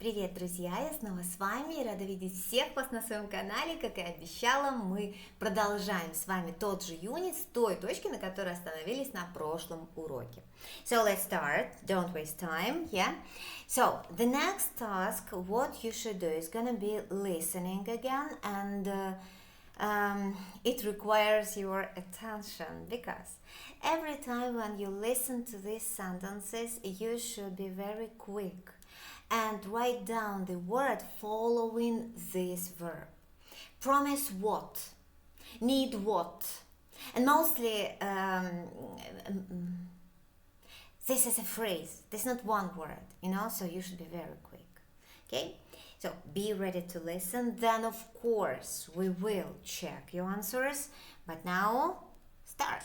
Привет, друзья! Я снова с вами и рада видеть всех вас на своем канале. Как и обещала, мы продолжаем с вами тот же юнит с той точки, на которой остановились на прошлом уроке. So let's start. Don't waste time. Yeah. So the next task, what you should do is gonna be listening again, and it requires your attention because every time when you listen to these sentences, you should be very quick and write down the word following this verb. Promise what? Need what? And mostly this is a phrase. This is not one word, so you should be very quick. Okay? So be ready to listen. Then, of course, we will check your answers. But now, start.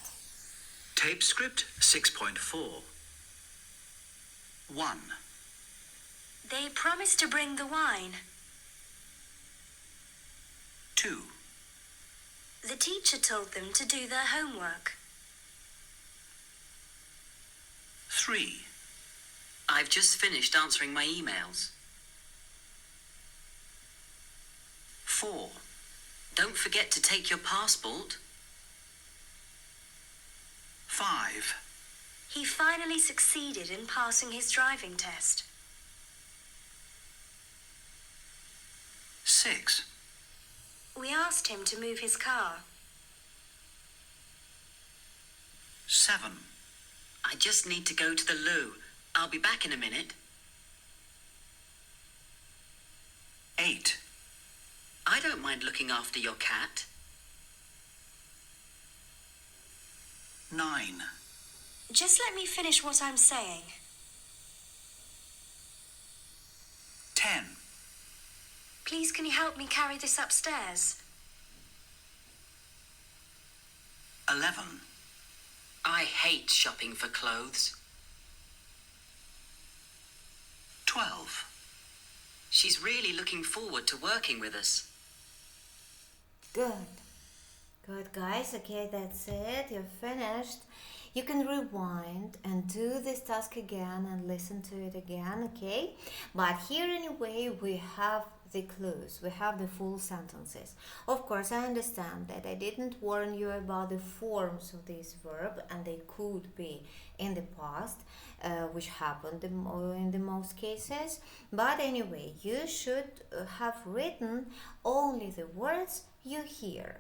Tape script 6.4. 1. They promised to bring the wine. 2. The teacher told them to do their homework. 3. I've just finished answering my emails. 4. Don't forget to take your passport. 5. He finally succeeded in passing his driving test. 6. We asked him to move his car. 7. I just need to go to the loo. I'll be back in a minute. 8. I don't mind looking after your cat. 9. Just let me finish what I'm saying. 10. Please, can you help me carry this upstairs? 11. I hate shopping for clothes. 12. She's really looking forward to working with us. Good. Good, guys. Okay, that's it. You're finished. You can rewind and do this task again and listen to it again, okay? But here anyway, we have the clues. We have the full sentences. Of course, I understand that I didn't warn you about the forms of this verb, and they could be in the past, which happened in the most cases. But anyway, you should have written only the words you hear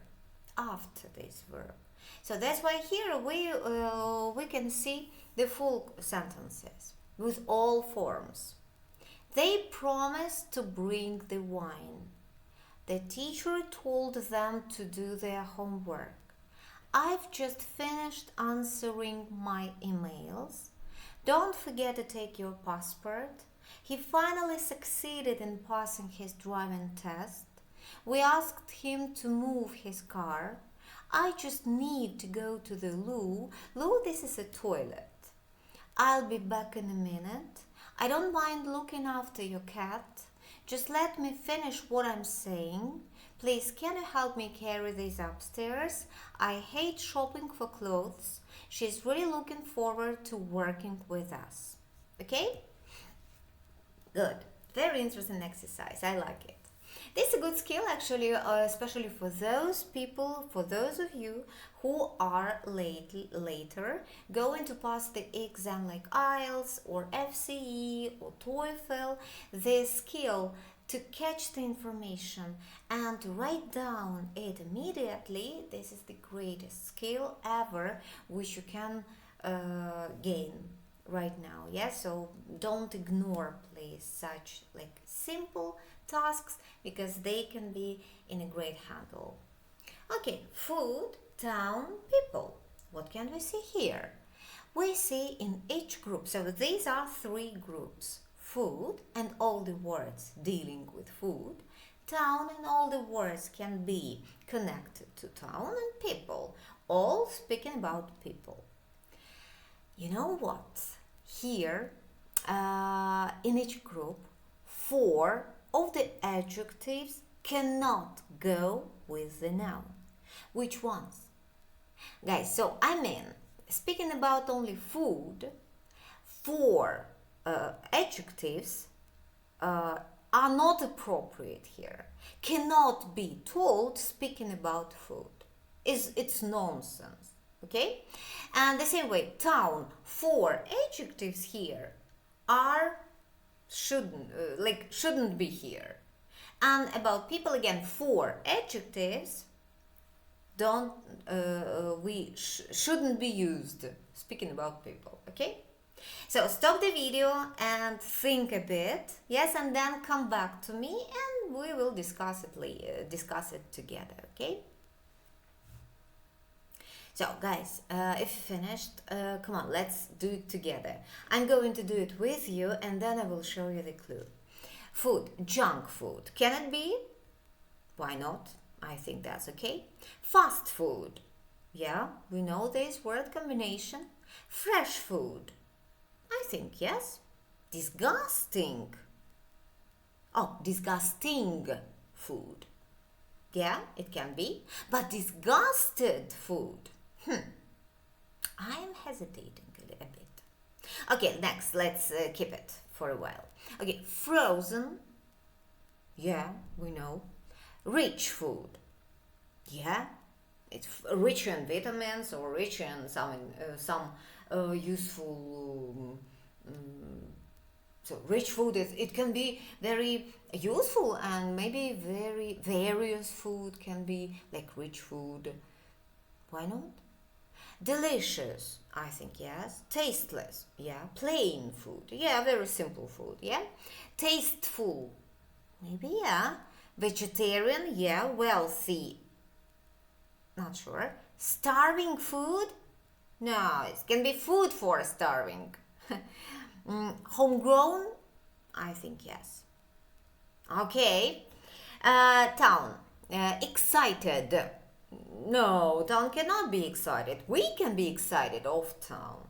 after this verb. So that's why here we can see the full sentences with all forms. They promised to bring the wine. The teacher told them to do their homework. I've just finished answering my emails. Don't forget to take your passport. He finally succeeded in passing his driving test. We asked him to move his car. I just need to go to the loo. Loo, this is a toilet. I'll be back in a minute. I don't mind looking after your cat. Just let me finish what I'm saying. Please, can you help me carry this upstairs? I hate shopping for clothes. She's really looking forward to working with us. Okay? Good. Very interesting exercise. I like it. This is a good skill actually, especially for those people, for those of you who are later going to pass the exam like IELTS or FCE or TOEFL. The skill to catch the information and to write down it immediately, this is the greatest skill ever which you can gain right now. Yeah, so don't ignore please such like simple tasks because they can be in a great handle. Okay, food, town, people. What can we see here? We see in each group, so these are 3 groups: food and all the words dealing with food, town and all the words can be connected to town, and people, all speaking about people. You know what? Here in each group, 4 of the adjectives cannot go with the noun. Which ones? Guys, so speaking about only food, 4 adjectives are not appropriate here. Cannot be told speaking about food. It's nonsense. Okay? And the same way, town, 4 adjectives here are shouldn't be here. And about people again, 4 adjectives shouldn't be used speaking about people. Okay? So stop the video and think a bit, yes, and then come back to me and we will discuss it together. Okay? So guys, if you finished, come on, let's do it together. I'm going to do it with you and then I will show you the clue. Food, junk food. Can it be? Why not? I think that's okay. Fast food. Yeah, we know this word combination. Fresh food. I think yes. Disgusting. Oh, disgusting food. Yeah, it can be. But disgusted food. I am hesitating a little bit. Okay, next, let's keep it for a while. Okay, frozen. Yeah, we know. Rich food. Yeah, it's rich in vitamins or rich in some useful. So rich food it can be very useful, and maybe very various food can be like rich food. Why not? Delicious, I think yes. Tasteless, yeah. Plain food, yeah. Very simple food, yeah. Tasteful, maybe, yeah. Vegetarian, yeah. Wealthy, not sure. Starving food, no, it can be food for starving. Homegrown, I think yes. Okay. Town, excited. No, town cannot be excited. We can be excited of town.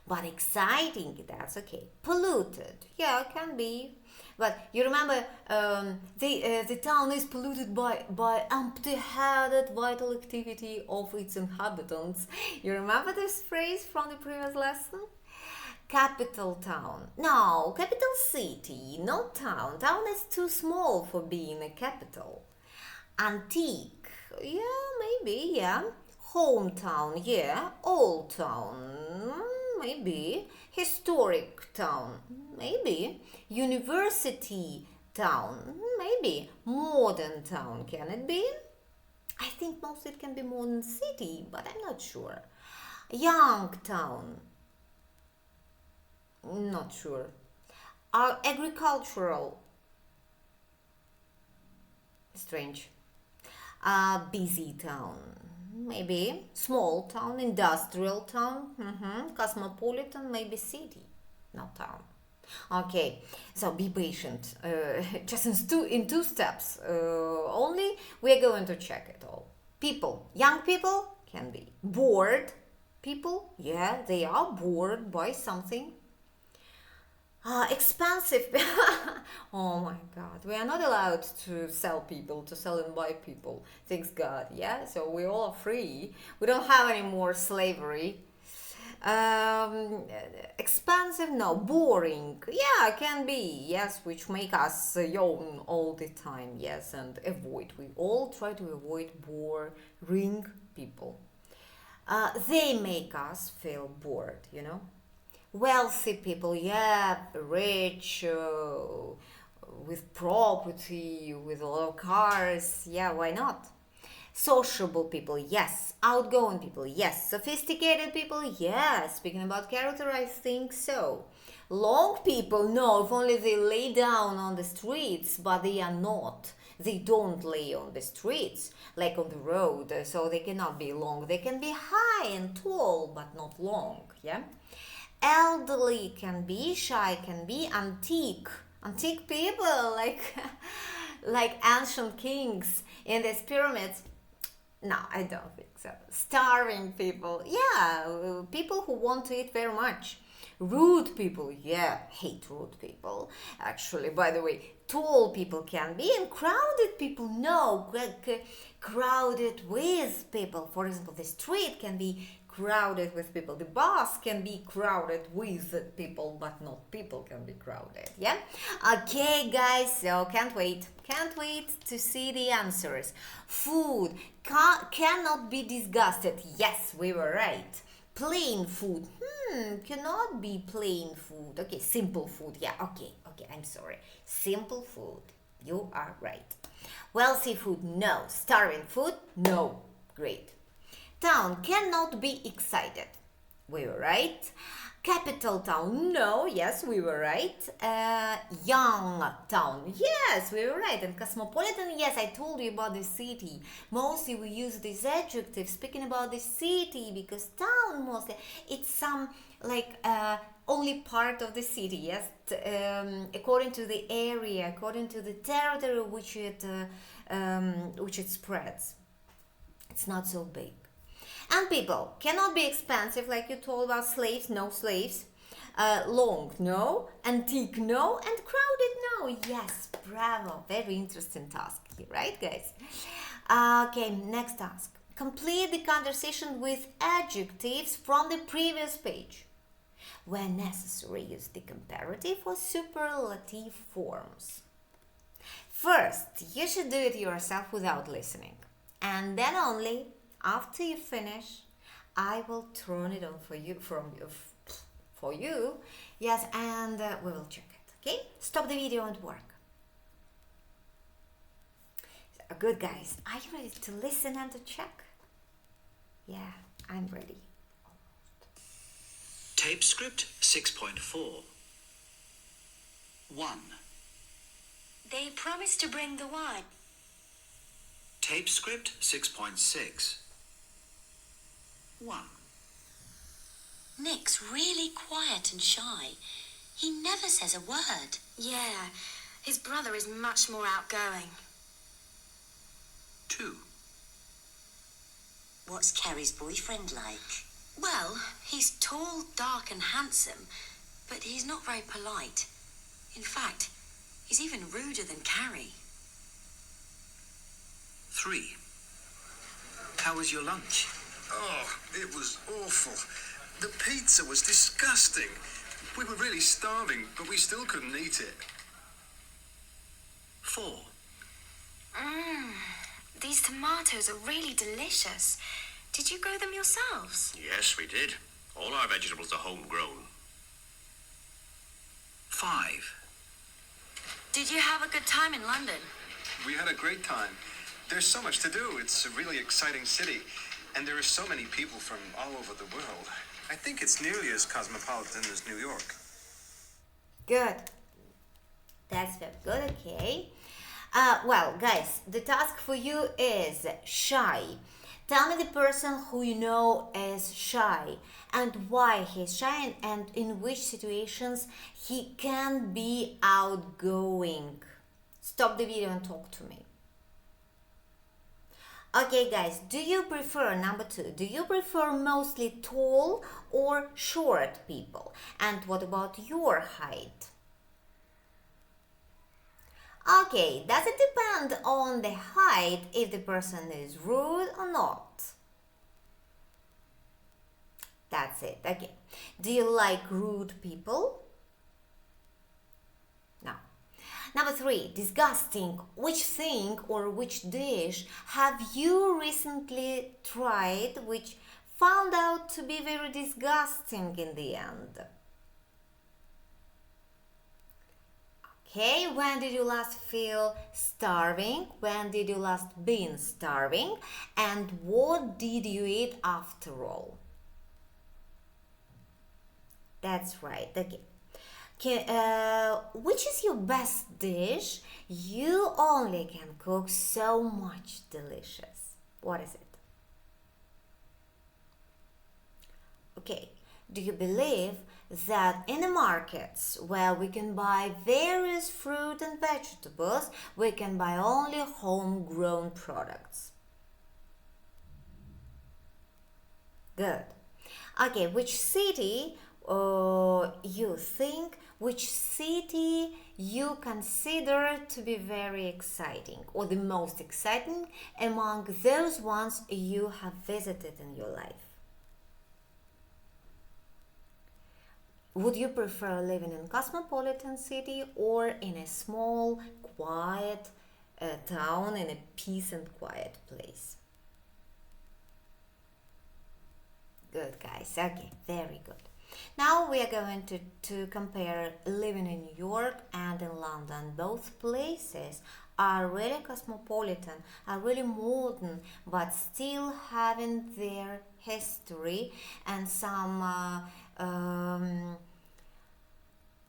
But exciting, that's okay. Polluted, yeah, can be. But you remember, the town is polluted by empty-headed vital activity of its inhabitants. You remember this phrase from the previous lesson? Capital town. No, capital city, not town. Town is too small for being a capital. Antique, yeah, maybe, yeah. Hometown, yeah. Old town, maybe. Historic town, maybe. University town, maybe. Modern town, can it be? I think mostly it can be modern city, but I'm not sure. Young town, not sure. Agricultural, strange. Busy town, maybe. Small town, industrial town, cosmopolitan, maybe city, not town. Okay, so be patient. Just in two steps only, we are going to check it all. People, young people can be. Bored people, yeah, they are bored by something. Expensive. Oh my God, we are not allowed to sell and buy people. Thanks God, yeah. So we all are free. We don't have any more slavery. Expensive, no. Boring, yeah, can be, yes, which make us yawn all the time, yes, and avoid. We all try to avoid boring people. They make us feel bored, you know. Wealthy people, yeah, rich, with property, with a lot of cars, yeah, why not? Sociable people, yes. Outgoing people, yes. Sophisticated people, yes. Speaking about character, I think so. Long people, no, if only they lay down on the streets, but they are not. They don't lay on the streets, like on the road, so they cannot be long. They can be high and tall, but not long, yeah? Elderly can be, shy can be, antique people, like ancient kings in these pyramids. No, I don't think so. Starving people, yeah, people who want to eat very much. Rude people, yeah, hate rude people. Actually, by the way, tall people can be, and crowded people, no, crowded with people. For example, the street can be crowded with people. The bus can be crowded with people, but not people can be crowded. Yeah? Okay, guys, so can't wait to see the answers. Food cannot be disgusted. Yes, we were right. Plain food. Cannot be plain food. Okay, simple food. Yeah, okay, I'm sorry. Simple food. You are right. Wealthy food, no. Starving food, no. Great. Town cannot be excited. We were right. Capital town, no. Yes, we were right. Young town, yes, we were right. And cosmopolitan, yes, I told you about the city. Mostly we use this adjective speaking about the city, because town mostly it's some only part of the city, yes, according to the area, according to the territory which it spreads. It's not so big. And people cannot be expensive, like you told about slaves, no slaves. Long, no. Antique, no. And crowded, no. Yes, bravo. Very interesting task here, right, guys? Okay, next task. Complete the conversation with adjectives from the previous page. When necessary, use the comparative or superlative forms. First, you should do it yourself without listening. And then only after you finish, I will turn it on for you, yes, and we will check it, okay? Stop the video and work. Good, guys. Are you ready to listen and to check? Yeah, I'm ready. Tape script 6.4. 1. They promised to bring the wine. Tape script 6.6. 1. Nick's really quiet and shy. He never says a word. Yeah, his brother is much more outgoing. 2. What's Carrie's boyfriend like? Well, he's tall, dark and handsome, but he's not very polite. In fact, he's even ruder than Carrie. 3. How was your lunch? Oh, it was awful. The pizza was disgusting. We were really starving, but we still couldn't eat it. 4. These tomatoes are really delicious. Did you grow them yourselves? Yes, we did. All our vegetables are homegrown. 5. Did you have a good time in London? We had a great time. There's so much to do. It's a really exciting city. And there are so many people from all over the world. I think it's nearly as cosmopolitan as New York. Good. That's very good, okay. Well, guys, the task for you is shy. Tell me the person who you know is shy and why he's shy and in which situations he can be outgoing. Stop the video and talk to me. Okay, guys, do you prefer, number 2, do you prefer mostly tall or short people? And what about your height? Okay, does it depend on the height if the person is rude or not? That's it, okay. Do you like rude people? No. Number 3, disgusting. Which thing or which dish have you recently tried which found out to be very disgusting in the end? Okay, when did you last feel starving? When did you last been starving? And what did you eat after all? That's right, okay. Which is your best dish? You only can cook so much delicious. What is it? Okay, do you believe that in the markets where we can buy various fruit and vegetables, we can buy only homegrown products? Good. Okay, which city which city you consider to be very exciting or the most exciting among those ones you have visited in your life? Would you prefer living in cosmopolitan city or in a small, quiet town, in a peace and quiet place? Good, guys. Okay, very good. Now we are going to compare living in New York and in London. Both places are really cosmopolitan, are really modern, but still having their history and some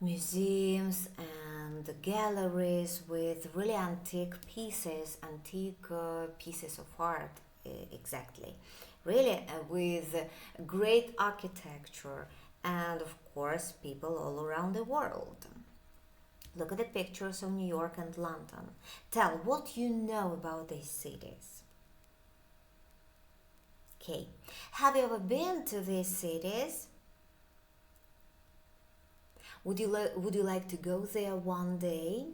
museums and galleries with really antique pieces of art, exactly. Really with great architecture and of course people all around the world. Look at the pictures of New York and London. Tell what you know about these cities. Okay, have you ever been to these cities? Would you like to go there one day?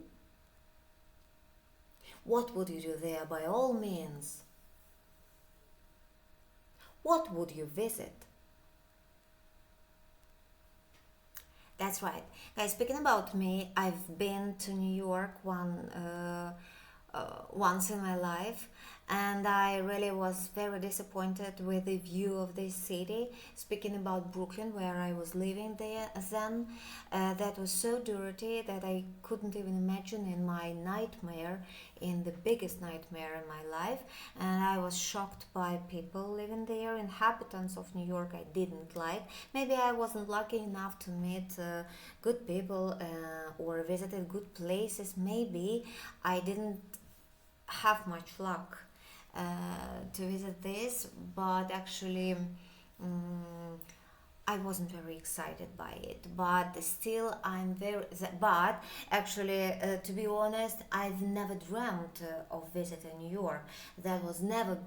What would you do there by all means? What would you visit? That's right. Guys, speaking about me, I've been to New York once in my life, and I really was very disappointed with the view of this city. Speaking about Brooklyn, where I was living there then, that was so dirty that I couldn't even imagine in my nightmare, in the biggest nightmare in my life. And I was shocked by people living there, inhabitants of New York I didn't like. Maybe I wasn't lucky enough to meet good people or visited good places. Maybe I didn't have much luck to visit this, but actually I wasn't very excited by it. But still but actually to be honest, I've never dreamt of visiting New York. That was never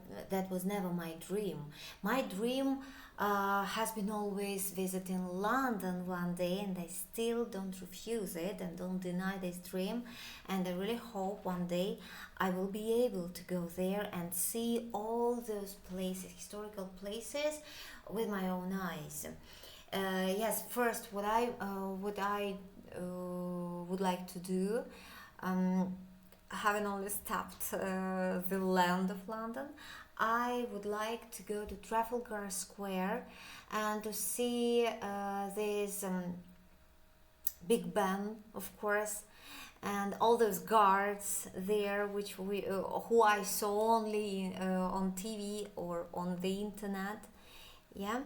my dream. My dream has been always visiting London one day, and I still don't refuse it and don't deny this dream. And I really hope one day I will be able to go there and see all those places, historical places, with my own eyes. Yes, first, what I would like to do, having only stopped the land of London, I would like to go to Trafalgar Square and to see this Big Ben, of course, and all those guards there, who I saw only on TV or on the internet. Yeah,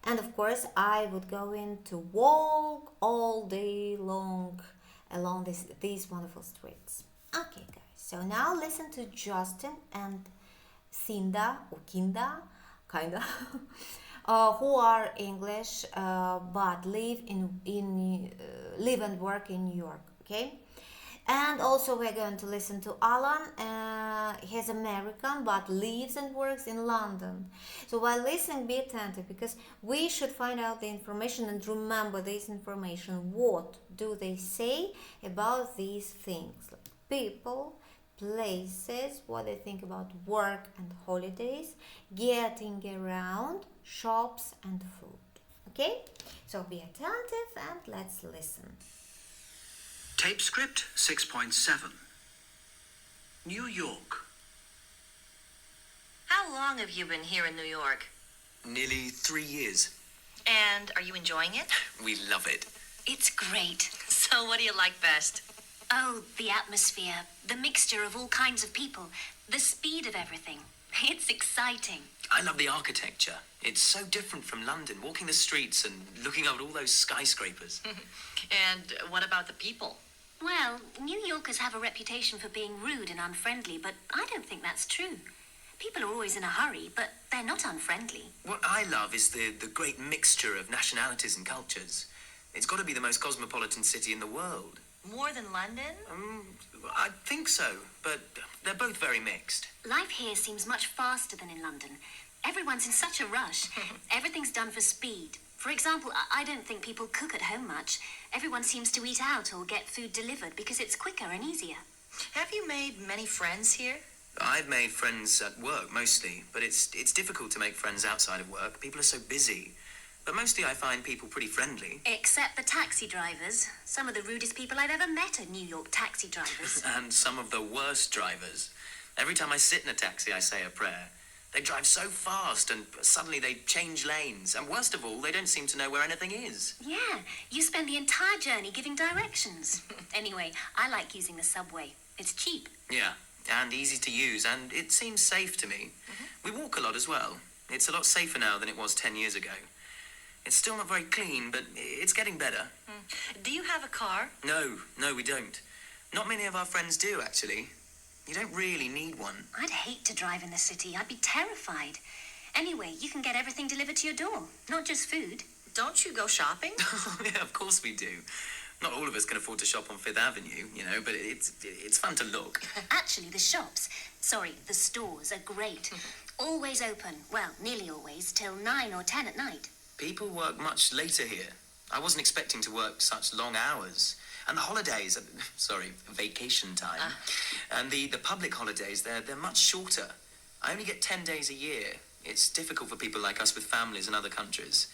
and of course I would go in to walk all day long along these wonderful streets. Okay, guys, so now listen to Justin and Cinda or Kinda, kinda, who are English but live and work in New York. Okay, and also we're going to listen to Alan. He's American but lives and works in London. So while listening, be attentive, because we should find out the information and remember this information. What do they say about these things? Like people, places, what they think about work and holidays, getting around, shops and food. Okay, so be attentive and let's listen. Tape script 6.7. New York. How long have you been here in New York? Nearly 3 years. And are you enjoying it? We love it. It's great. So what do you like best? Oh, the atmosphere, the mixture of all kinds of people, the speed of everything. It's exciting. I love the architecture. It's so different from London, walking the streets and looking over all those skyscrapers. And what about the people? Well, New Yorkers have a reputation for being rude and unfriendly, but I don't think that's true. People are always in a hurry, but they're not unfriendly. What I love is the great mixture of nationalities and cultures. It's got to be the most cosmopolitan city in the world. More than London? I think so, but they're both very mixed. Life here seems much faster than in London. Everyone's in such a rush. Everything's done for speed. For example, I don't think people cook at home much. Everyone seems to eat out or get food delivered because it's quicker and easier. Have you made many friends here? I've made friends at work mostly, but it's difficult to make friends outside of work. People are so busy. but mostly I find people pretty friendly. Except the taxi drivers. Some of the rudest people I've ever met are New York taxi drivers. And some of the worst drivers. Every time I sit in a taxi, I say a prayer. They drive so fast and suddenly they change lanes. And worst of all, they don't seem to know where anything is. Yeah, you spend the entire journey giving directions. Anyway, I like using the subway. It's cheap. Yeah, and easy to use, and it seems safe to me. We walk a lot as well. It's a lot safer now than it was 10 years ago. It's still not very clean, but it's getting better. Do you have a car? No, we don't. Not many of our friends do, actually. You don't really need one. I'd hate to drive in the city. I'd be terrified. Anyway, you can get everything delivered to your door, not just food. Don't you go shopping? Yeah, of course we do. Not all of us can afford to shop on Fifth Avenue, but it's fun to look. Actually, the stores are great. Always open, well, nearly always, till 9 or 10 at night. People work much later here. I wasn't expecting to work such long hours. And the holidays, vacation time, and the public holidays, they're much shorter. I only get 10 days a year. It's difficult for people like us with families in other countries.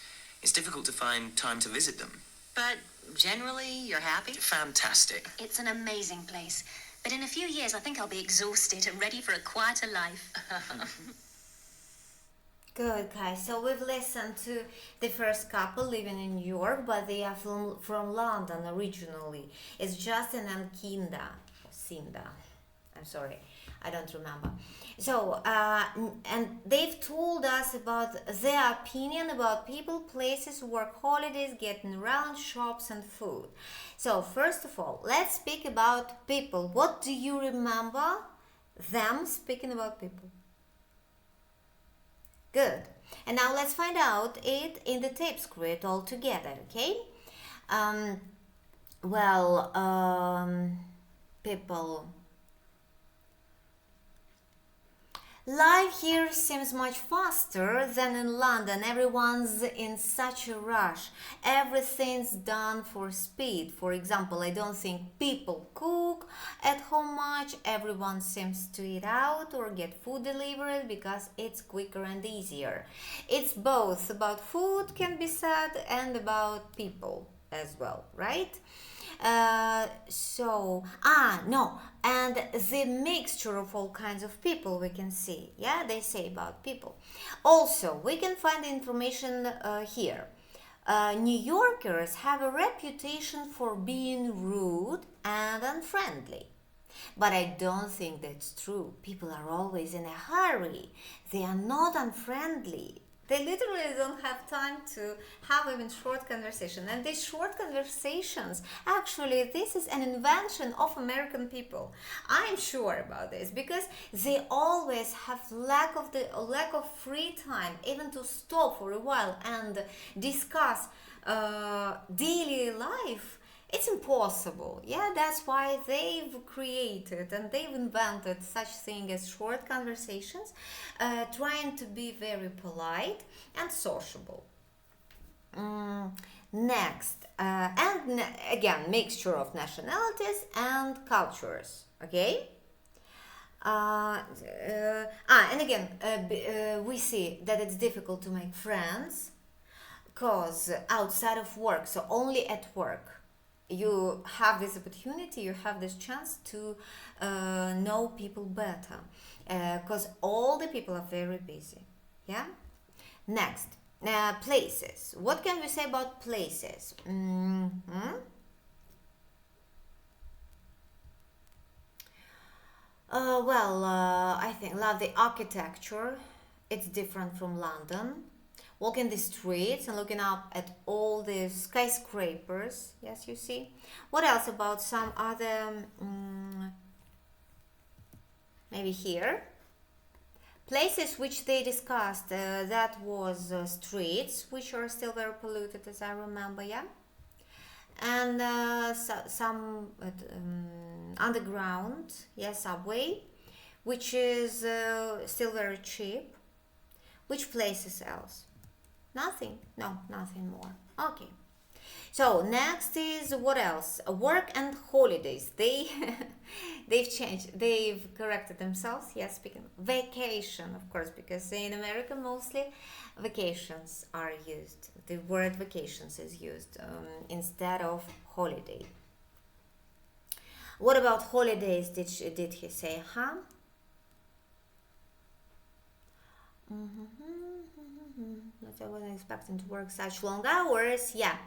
It's difficult to find time to visit them. But generally, you're happy? Fantastic. It's an amazing place. But in a few years, I think I'll be exhausted and ready for a quieter life. Good, guys. So we've listened to the first couple living in New York, but they are from London originally. It's Justin and Cinda. I'm sorry, I don't remember. So, and they've told us about their opinion about people, places, work, holidays, getting around, shops, and food. So, first of all, let's speak about people. What do you remember them speaking about people? Good. And now let's find out it in the tape script all together, okay? People. Life here seems much faster than in London. Everyone's in such a rush. Everything's done for speed. For example, I don't think people cook at home much. Everyone seems to eat out or get food delivered because it's quicker and easier. It's both about food, can be said, and about people as well, right? And the mixture of all kinds of people we can see. Yeah, they say about people. Also, we can find the information here. New Yorkers have a reputation for being rude and unfriendly. But I don't think that's true. People are always in a hurry. They are not unfriendly. They literally don't have time to have even short conversation. And these short conversations, actually, this is an invention of American people. I'm sure about this because they always have lack of free time, even to stop for a while and discuss daily life. It's impossible. Yeah, that's why they've created and they've invented such thing as short conversations, trying to be very polite and sociable. Next, again, mixture of nationalities and cultures. Okay. And again, we see that it's difficult to make friends because outside of work, so only at work. You have this opportunity, you have this chance to know people better because all the people are very busy. Yeah. Next, places. What can we say about places? I think love the architecture. It's different from London. Walking the streets and looking up at all the skyscrapers. Yes, you see. What else about some other, maybe here? Places which they discussed, that was streets, which are still very polluted as I remember, yeah? And some underground, yeah, subway, which is still very cheap. Which places else? Nothing. No, nothing more. Okay. So next is what else? Work and holidays. They they've changed. They've corrected themselves. Yes, speaking vacation, of course, because in America mostly vacations are used. The word vacations is used instead of holiday. What about holidays? Did he say? Huh? I wasn't expecting to work such long hours. Yeah,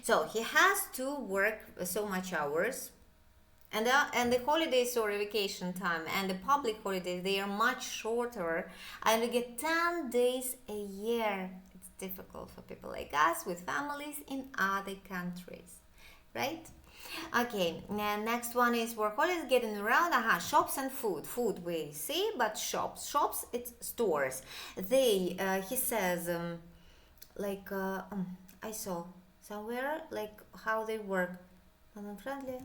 so he has to work so much hours, and the holidays or vacation time and the public holidays, they are much shorter, and we get 10 days a year. It's difficult for people like us with families in other countries, right? Okay, next one is workaholics getting around. Shops and food. Food we see, but shops, it's stores. They he says I saw somewhere like how they work. Friendly.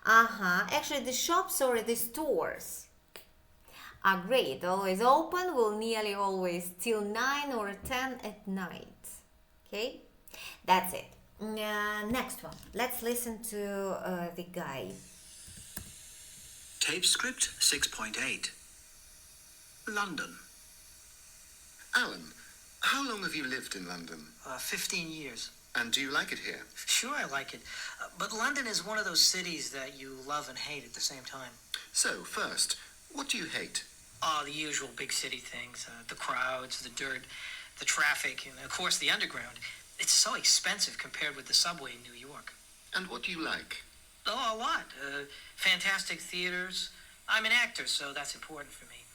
Actually, the shops or the stores are great. Always open. Will nearly always till 9 or 10 at night. Okay, that's it. Next one. Let's listen to the guy. Tape script 6.8. London. Alan, how long have you lived in London? 15 years. And do you like it here? Sure, I like it. But London is one of those cities that you love and hate at the same time. So, first, what do you hate? The usual big city things. The crowds, the dirt, the traffic, and of course the underground. It's so expensive compared with the subway in New York. And what do you like? Oh, a lot. Fantastic theaters. I'm an actor, so that's important for me.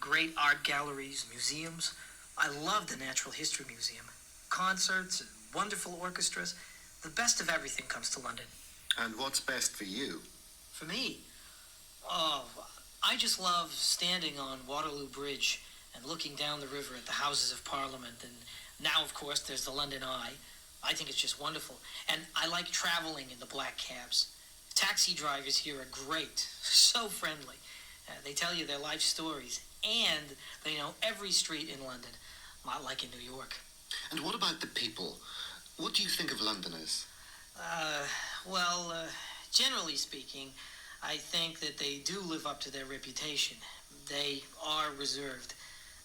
Great art galleries, museums. I love the Natural History Museum. Concerts, wonderful orchestras. The best of everything comes to London. And what's best for you? For me? Oh, I just love standing on Waterloo Bridge and looking down the river at the Houses of Parliament. And now, of course, there's the London Eye. I think it's just wonderful. And I like traveling in the black cabs. Taxi drivers here are great, so friendly. They tell you their life stories, and they know every street in London, not like in New York. And what about the people? What do you think of Londoners? Generally speaking, I think that they do live up to their reputation. They are reserved.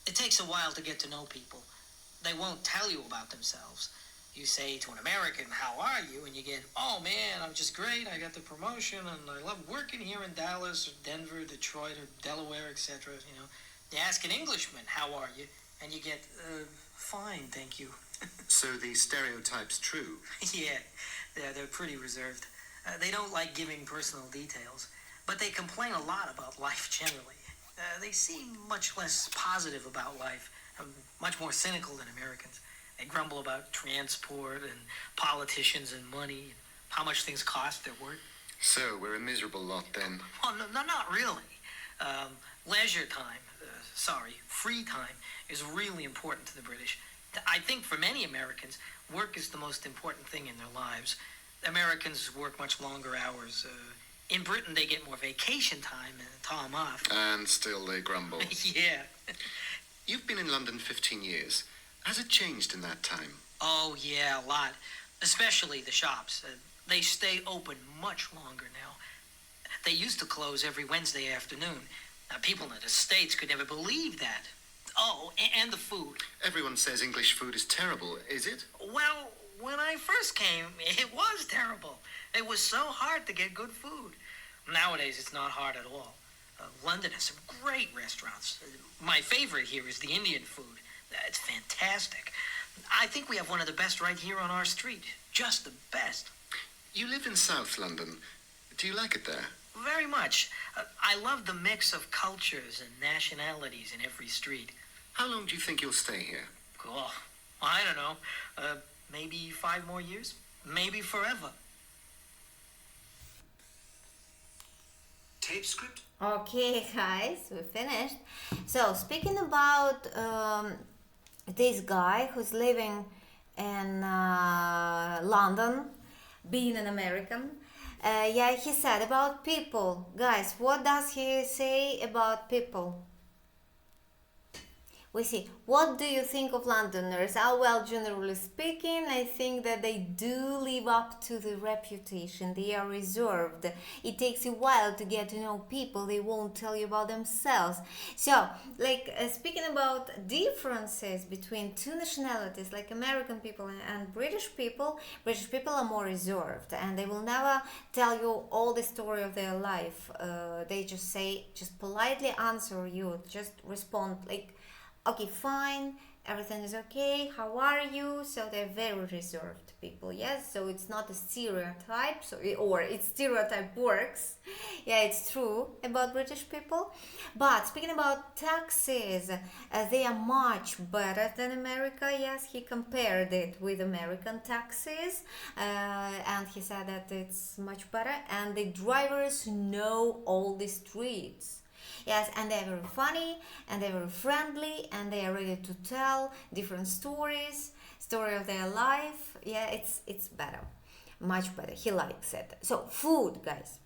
It takes a while to get to know people. They won't tell you about themselves. You say to an American, "How are you?" and you get, "Oh man, I'm just great. I got the promotion and I love working here in Dallas or Denver, Detroit or Delaware, etc." You ask an Englishman, "How are you?" and you get, "Fine, thank you." So the stereotype's true? Yeah, they're pretty reserved. They don't like giving personal details, but they complain a lot about life generally. They seem much less positive about life, much more cynical than Americans. They grumble about transport and politicians and money, and how much things cost their work. So we're a miserable lot then? Well, no, not really. Leisure time, free time is really important to the British. I think for many Americans, work is the most important thing in their lives. Americans work much longer hours. In Britain, they get more vacation time and time off. And still they grumble. Yeah. You've been in London 15 years. Has it changed in that time? Oh, yeah, a lot. Especially the shops. They stay open much longer now. They used to close every Wednesday afternoon. Now, people in the States could never believe that. Oh, and the food. Everyone says English food is terrible, is it? Well, when I first came, it was terrible. It was so hard to get good food. Nowadays, it's not hard at all. London has some great restaurants. My favorite here is the Indian food. It's fantastic. I think we have one of the best right here on our street. Just the best. You live in South London. Do you like it there? Very much. I love the mix of cultures and nationalities in every street. How long do you think you'll stay here? Oh, I don't know. Maybe 5 more years? Maybe forever. Tape script? Okay, guys, we finished. So, speaking about this guy who's living in London, being an American, he said about people. Guys, what does he say about people? we see. What do you think of Londoners? Well, generally speaking, I think that they do live up to the reputation. They are reserved. It takes a while to get to know people. They won't tell you about themselves. So, speaking about differences between two nationalities, like American people and British people are more reserved, and they will never tell you all the story of their life. They just politely answer you, just respond like, okay, fine, everything is okay, how are you? So they're very reserved people, yes? So it's not a stereotype, or its stereotype works. Yeah, it's true about British people. But speaking about taxes, they are much better than America. Yes, he compared it with American taxes, and he said that it's much better. And the drivers know all the streets. Yes, and they're very funny, and they're very friendly, and they are ready to tell different story of their life. Yeah, it's better, much better. He likes it. So food, guys.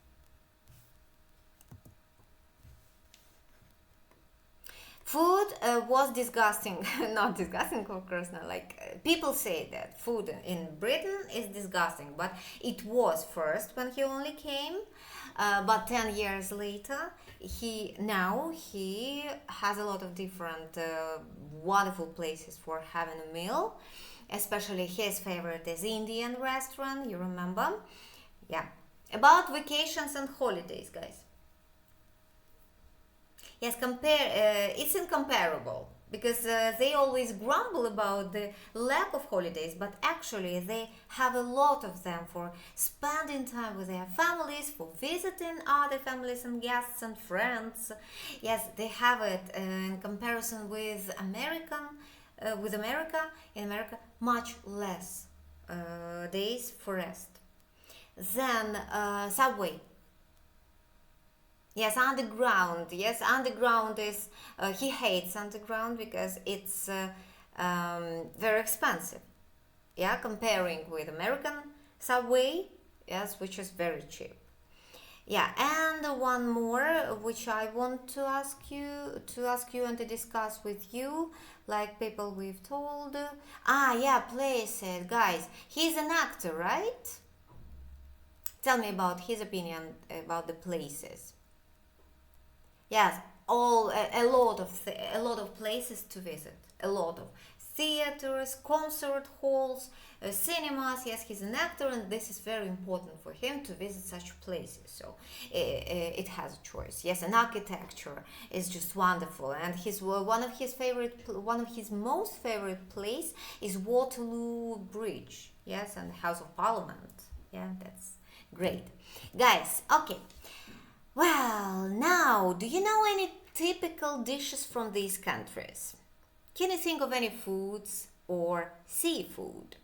Food was disgusting. Not disgusting, of course, not. People say that food in Britain is disgusting, but it was first when he only came. But 10 years later, he has a lot of different wonderful places for having a meal. Especially his favorite is Indian restaurant, you remember? Yeah. About vacations and holidays, guys. Yes, it's incomparable, because they always grumble about the lack of holidays, but actually they have a lot of them for spending time with their families, for visiting other families and guests and friends. Yes, they have it in comparison with America. In America, much less days for rest. Then subway. Yes, underground. Yes, underground is. He hates underground because it's very expensive. Yeah, comparing with American subway, yes, which is very cheap. Yeah, and one more which I want to ask you and to discuss with you, like people we've told. Places, guys. He's an actor, right? Tell me about his opinion about the places. Yes, a lot of places to visit, a lot of theaters, concert halls, cinemas. Yes, he's an actor, and this is very important for him to visit such places. So it has a choice. Yes, and architecture is just wonderful, and one of his most favorite place is Waterloo Bridge. Yes, and the House of Parliament. Yeah, that's great, guys. Okay. Well, now, do you know any typical dishes from these countries? Can you think of any foods or seafood?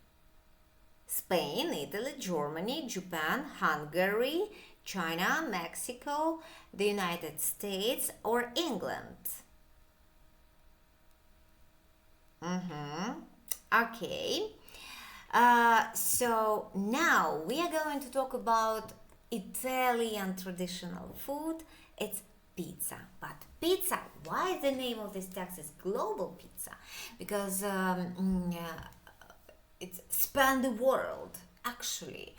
Spain, Italy, Germany, Japan, Hungary, China, Mexico, the United States, or England? Okay. So now we are going to talk about Italian traditional food. It's pizza. But pizza, why is the name of this text is global pizza? Because it's span the world, actually.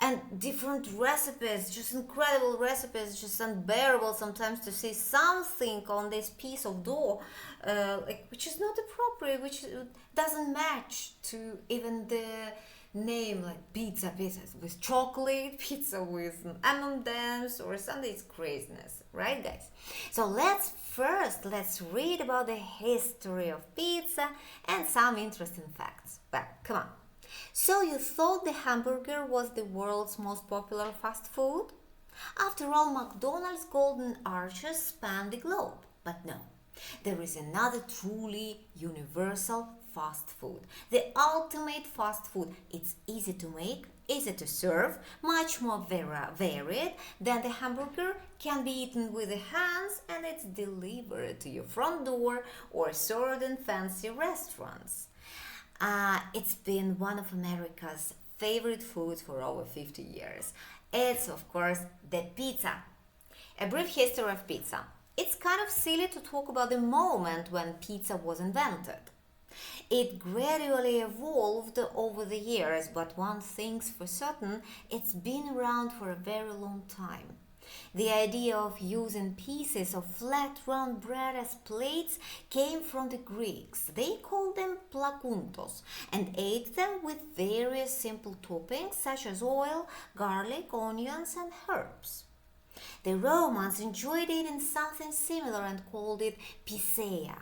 And different recipes, just incredible recipes, just unbearable sometimes to see something on this piece of dough which is not appropriate, which doesn't match to even the name, like pizza with chocolate, pizza with M&M's or something. It's craziness, right, guys? So let's read about the history of pizza and some interesting facts. Well, come on. So you thought the hamburger was the world's most popular fast food? After all, McDonald's golden arches span the globe. But no, there is another truly universal fast food. The ultimate fast food. It's easy to make, easy to serve, much more varied than the hamburger, can be eaten with the hands, and it's delivered to your front door or served in fancy restaurants. It's been one of America's favorite foods for over 50 years. It's, of course, the pizza. A brief history of pizza. Its kind of silly to talk about the moment when pizza was invented. It gradually evolved over the years, but one thing's for certain, it's been around for a very long time. The idea of using pieces of flat round bread as plates came from the Greeks. They called them plakuntos and ate them with various simple toppings such as oil, garlic, onions and herbs. The Romans enjoyed eating something similar and called it piseia.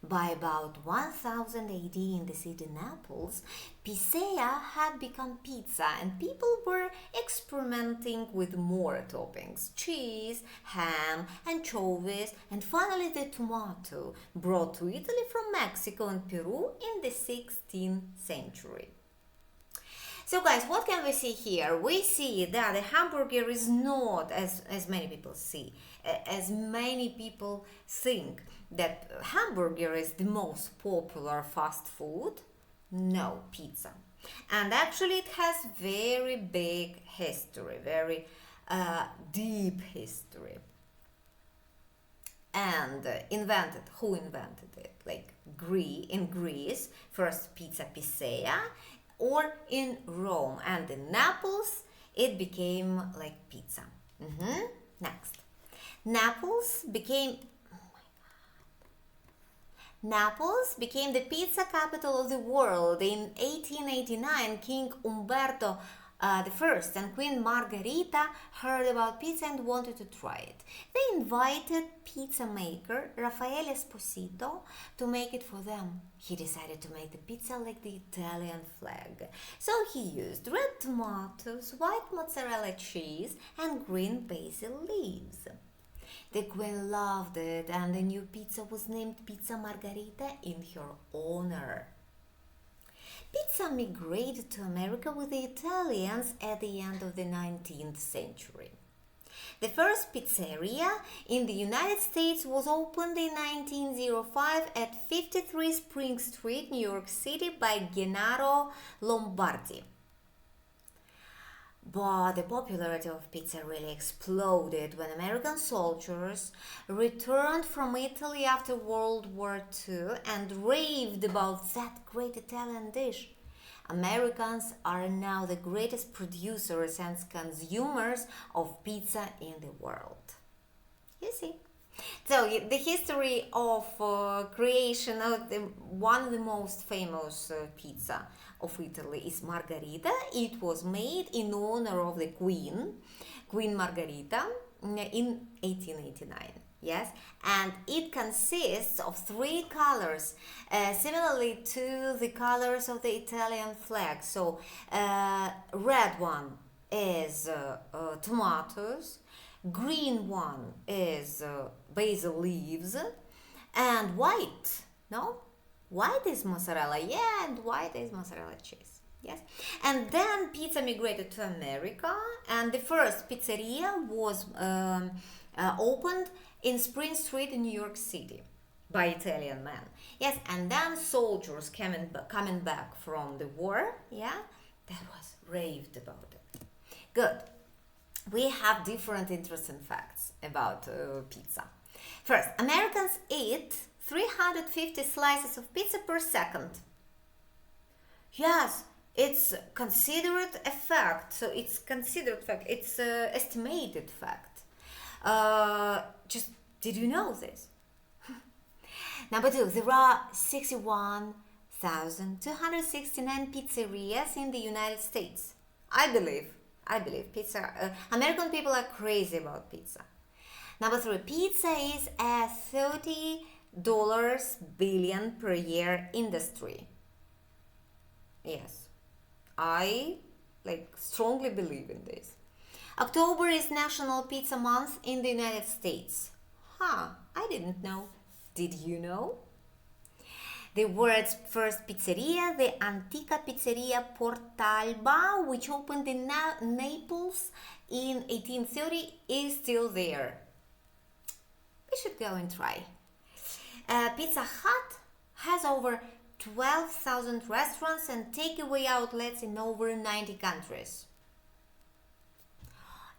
By about 1000 AD in the city Naples, piseia had become pizza and people were experimenting with more toppings, cheese, ham, anchovies, and finally the tomato, brought to Italy from Mexico and Peru in the 16th century. So guys, what can we see here? We see that the hamburger is not as many people see, as many people think that hamburger is the most popular fast food. No, pizza. And actually it has very big history, very deep history. And who invented it? Like in Greece, first pizza piseia, or in Rome, and in Naples it became like pizza. Next, Naples became the pizza capital of the world. In 1889, King Umberto I and Queen Margherita heard about pizza and wanted to try it. They invited pizza maker Raffaele Esposito to make it for them. He decided to make the pizza like the Italian flag. So he used red tomatoes, white mozzarella cheese, and green basil leaves. The queen loved it, and the new pizza was named Pizza Margherita in her honor. Pizza migrated to America with the Italians at the end of the 19th century. The first pizzeria in the United States was opened in 1905 at 53 Spring Street, New York City by Gennaro Lombardi. But the popularity of pizza really exploded when American soldiers returned from Italy after World War II and raved about that great Italian dish. Americans are now the greatest producers and consumers of pizza in the world. You see? So the history of creation of one of the most famous pizza of Italy is Margherita. It was made in honor of the Queen Margherita, in 1889. Yes, and it consists of 3 colors, similarly to the colors of the Italian flag. So, red one is tomatoes, green one is basil leaves, and white, no? White is mozzarella, yeah, and white is mozzarella cheese, yes. And then pizza migrated to America, and the first pizzeria was opened in Spring Street in New York City by Italian men, yes. And then soldiers coming back from the war, yeah, that was raved about it. Good. We have different interesting facts about pizza. First, Americans eat 350 slices of pizza per second. Yes, it's considered a fact. So it's considered fact. It's estimated fact. Did you know this? Number 2, there are 61,269 pizzerias in the United States. I believe pizza. American people are crazy about pizza. Number 3, pizza is a $30 billion per year industry. Yes, I strongly believe in this. October is National Pizza Month in the United States. I didn't know. Did you know? The world's first pizzeria, the Antica Pizzeria Portalba, which opened in Naples in 1830, is still there. We should go and try. Pizza Hut has over 12,000 restaurants and takeaway outlets in over 90 countries.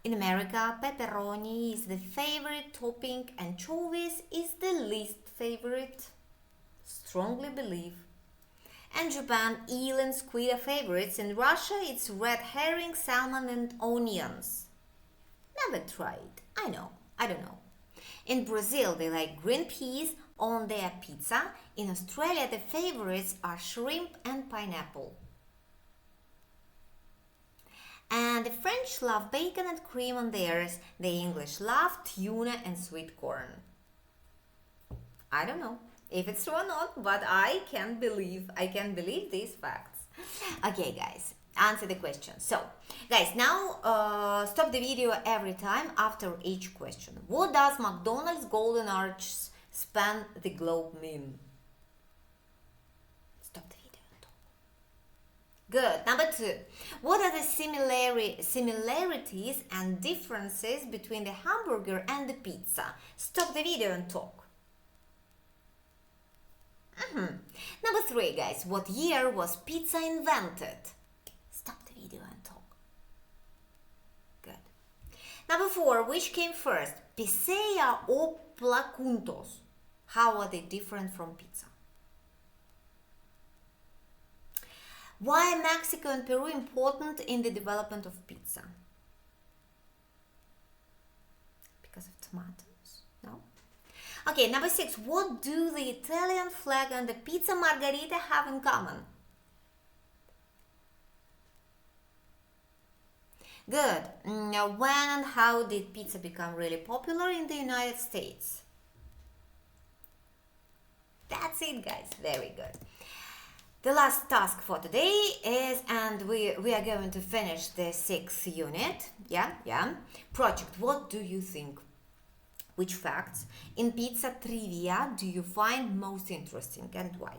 In America, pepperoni is the favorite topping, anchovies is the least favorite. Strongly believe. In Japan, eel and squid are favorites. In Russia, it's red herring, salmon, and onions. Never tried. I don't know. In Brazil, they like green peas on their pizza. In Australia, the favorites are shrimp and pineapple. And the French love bacon and cream on theirs. The English love tuna and sweet corn. I don't know if it's true or not, but I can believe these facts. Okay, guys, answer the question. So, guys, now stop the video every time after each question. What does McDonald's Golden Arch span the globe mean? Stop the video. Good. Number 2. What are the similarities and differences between the hamburger and the pizza? Stop the video and talk. Number 3, guys. What year was pizza invented? Stop the video and talk. Good. Number 4. Which came first? Pizzeria or placuntos? How are they different from pizza? Why are Mexico and Peru important in the development of pizza? Because of tomatoes? No? Okay, number 6. What do the Italian flag and the pizza margherita have in common? Good. Now, when and how did pizza become really popular in the United States? That's it, guys. Very good. The last task for today is, and we are going to finish the 6th unit. Yeah. Project. What do you think? Which facts in pizza trivia do you find most interesting and why?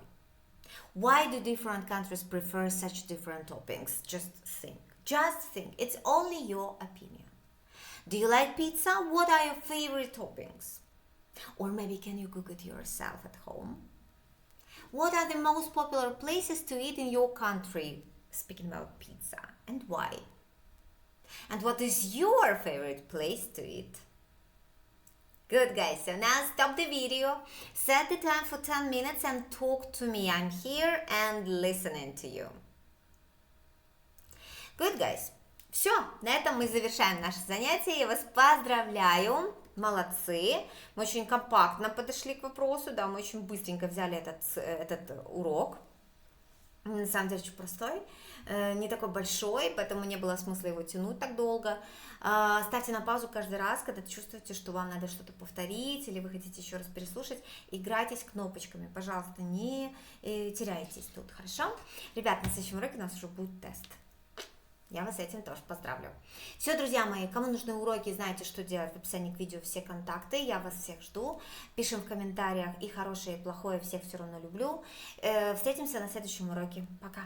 Why do different countries prefer such different toppings? Just think. It's only your opinion. Do you like pizza? What are your favorite toppings? Or maybe can you cook it yourself at home? What are the most popular places to eat in your country? Speaking about pizza, and why? And what is your favorite place to eat? Good, guys. So now stop the video, set the time for 10 minutes and talk to me. I'm here and listening to you. Good, guys. Все, на этом мы завершаем наше занятие. Я вас поздравляю. Молодцы. Мы очень компактно подошли к вопросу. Да, мы очень быстренько взяли этот урок. На самом деле очень простой, не такой большой, поэтому не было смысла его тянуть так долго. Ставьте на паузу каждый раз, когда чувствуете, что вам надо что-то повторить или вы хотите еще раз переслушать. Играйтесь кнопочками, пожалуйста, не теряйтесь тут, хорошо? Ребят, на следующем уроке у нас уже будет тест. Я вас с этим тоже поздравлю. Все, друзья мои, кому нужны уроки, знаете, что делать, в описании к видео все контакты. Я вас всех жду. Пишем в комментариях и хорошее, и плохое. Всех все равно люблю. Встретимся на следующем уроке. Пока.